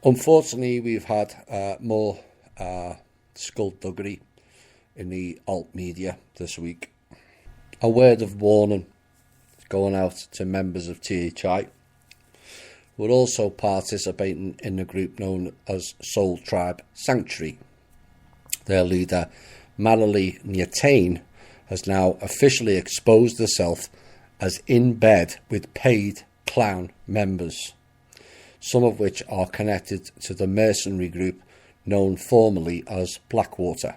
Unfortunately, we've had more skulduggery in the alt media this week. A word of warning going out to members of THI. We're also participating in the group known as Soul Tribe Sanctuary. Their leader, Marilee Nyatane, has now officially exposed herself as in bed with paid clown members, some of which are connected to the mercenary group known formerly as Blackwater.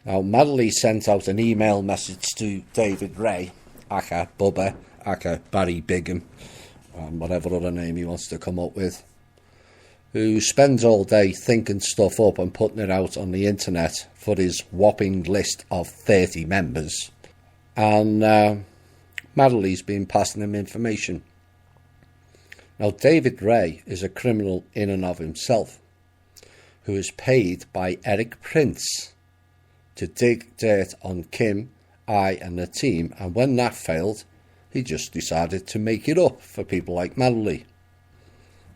Now, Marilee sent out an email message to David Ray, aka Bubba, aka Barry Bigham, and whatever other name he wants to come up with, who spends all day thinking stuff up and putting it out on the internet for his whopping list of 30 members. And Marilee's been passing him information. Now, David Ray is a criminal in and of himself, who is paid by Eric Prince to dig dirt on Kim, I and the team, and when that failed, he just decided to make it up for people like Marilee.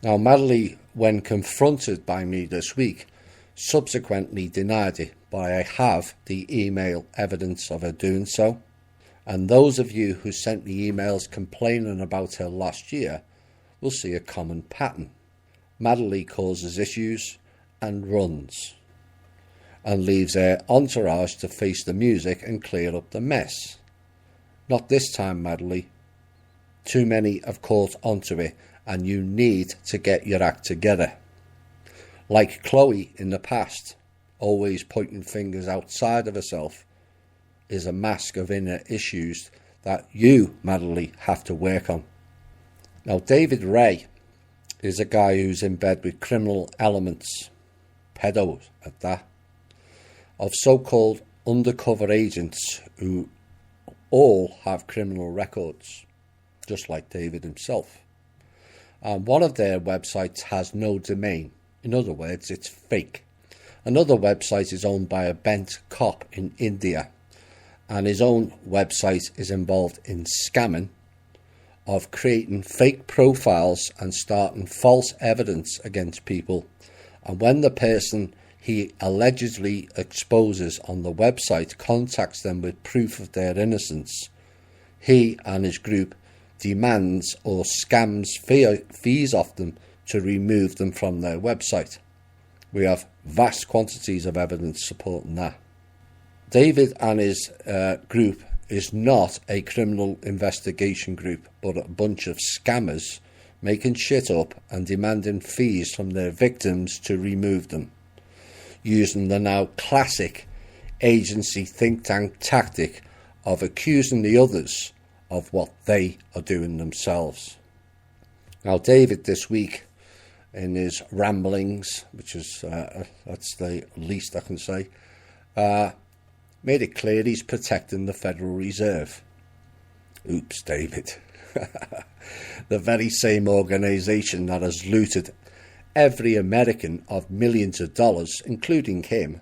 Now, Marilee, when confronted by me this week, subsequently denied it, but I have the email evidence of her doing so. And those of you who sent me emails complaining about her last year will see a common pattern. Marilee causes issues and runs, and leaves her entourage to face the music and clear up the mess. Not this time, Marilee. Too many have caught onto it, and you need to get your act together. Like Chloe in the past, always pointing fingers outside of herself, is a mask of inner issues that you, Marilee, have to work on. Now, David Ray is a guy who's in bed with criminal elements, pedos at that, of so-called undercover agents who all have criminal records, just like David himself. And one of their websites has no domain. In other words, it's fake. Another website is owned by a bent cop in India, and his own website is involved in scamming of creating fake profiles and starting false evidence against people. And when the person he allegedly exposes on the website contacts them with proof of their innocence, he and his group demands or scams fees off them to remove them from their website. We have vast quantities of evidence supporting that. David and his group is not a criminal investigation group, but a bunch of scammers making shit up and demanding fees from their victims to remove them, using the now classic agency think tank tactic of accusing the others of what they are doing themselves. Now, David this week, in his ramblings, which is that's the least I can say, made it clear he's protecting the Federal Reserve. Oops, David. The very same organisation that has looted every American of millions of dollars, including him.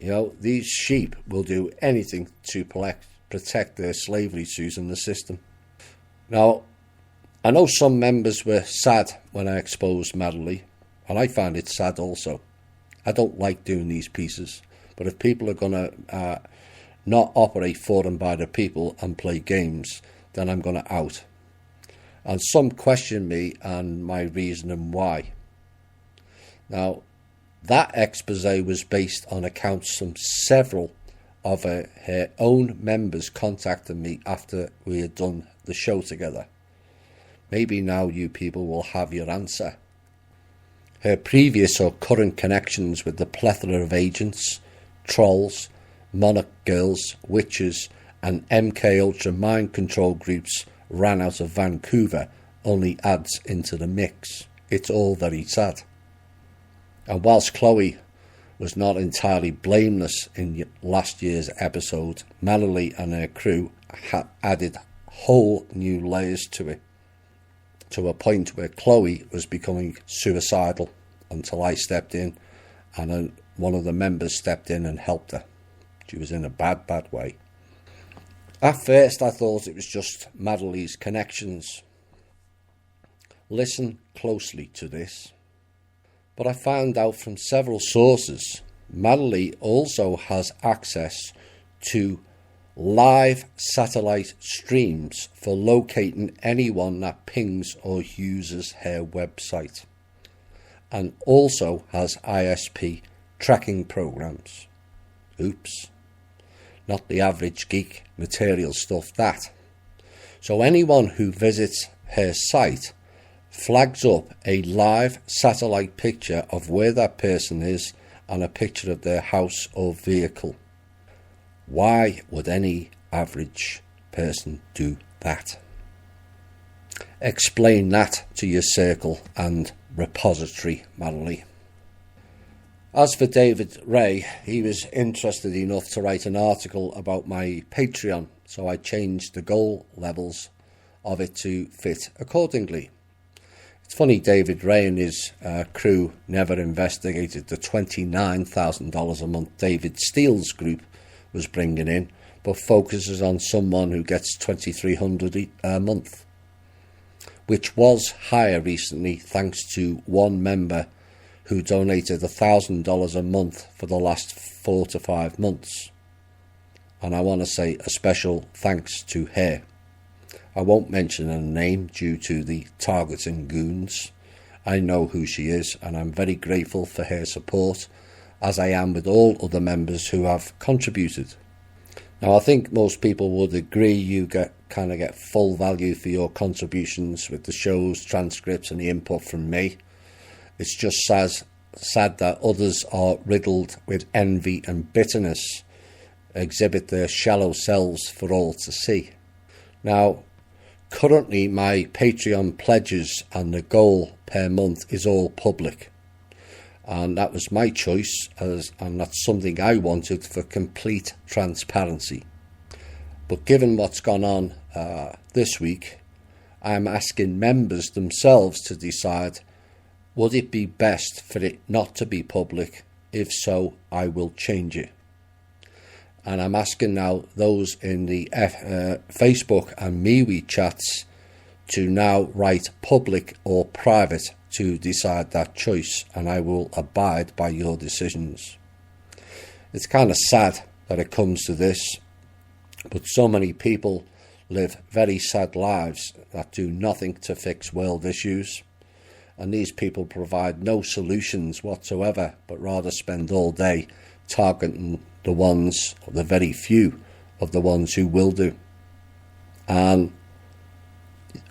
You know, these sheep will do anything to protect their slavery suits in the system. Now, I know some members were sad when I exposed Marilee, and I find it sad also. I don't like doing these pieces, but if people are going to not operate for and by the people and play games, then I'm going to out. And some question me and my reasoning why. Now, that expose was based on accounts from several of her own members contacting me after we had done the show together. Maybe now you people will have your answer. Her previous or current connections with the plethora of agents, trolls, monarch girls, witches and MK Ultra mind control groups ran out of Vancouver only adds into the mix. It's all very sad. And whilst Chloe was not entirely blameless in last year's episode, Marilee and her crew added whole new layers to it, to a point where Chloe was becoming suicidal until I stepped in and one of the members stepped in and helped her. She was in a bad way. At first I thought it was just Marilee's connections. Listen closely to this. But I found out from several sources, Manly also has access to live satellite streams for locating anyone that pings or uses her website, and also has ISP tracking programs. Oops, not the average geek material stuff, that. So anyone who visits her site flags up a live satellite picture of where that person is and a picture of their house or vehicle. Why would any average person do that? Explain that to your circle and repository, Manly. As for David Ray, he was interested enough to write an article about my Patreon, so I changed the goal levels of it to fit accordingly. It's funny, David Ray and his crew never investigated the $29,000 a month David Steele's group was bringing in, but focuses on someone who gets $2,300 a month, which was higher recently thanks to one member who donated $1,000 a month for the last 4 to 5 months. And I want to say a special thanks to her. I won't mention her name due to the targeting goons. I know who she is, and I'm very grateful for her support, as I am with all other members who have contributed. Now, I think most people would agree you get full value for your contributions with the shows, transcripts and the input from me. It's just sad that others are riddled with envy and bitterness, exhibit their shallow selves for all to see. Now, currently my Patreon pledges and the goal per month is all public. And that was my choice, and that's something I wanted for complete transparency. But given what's gone on this week, I'm asking members themselves to decide, would it be best for it not to be public? If so, I will change it. And I'm asking now those in the Facebook and MeWe chats to now write public or private to decide that choice, and I will abide by your decisions. It's kind of sad that it comes to this, but so many people live very sad lives that do nothing to fix world issues, and these people provide no solutions whatsoever, but rather spend all day targeting the ones, or the very few of the ones who will do. And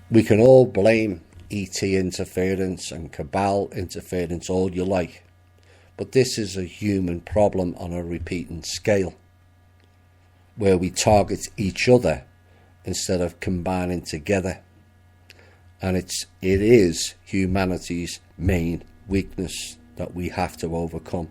we can all blame ET interference and cabal interference all you like, but this is a human problem on a repeating scale, where we target each other instead of combining together. And it is humanity's main weakness that we have to overcome.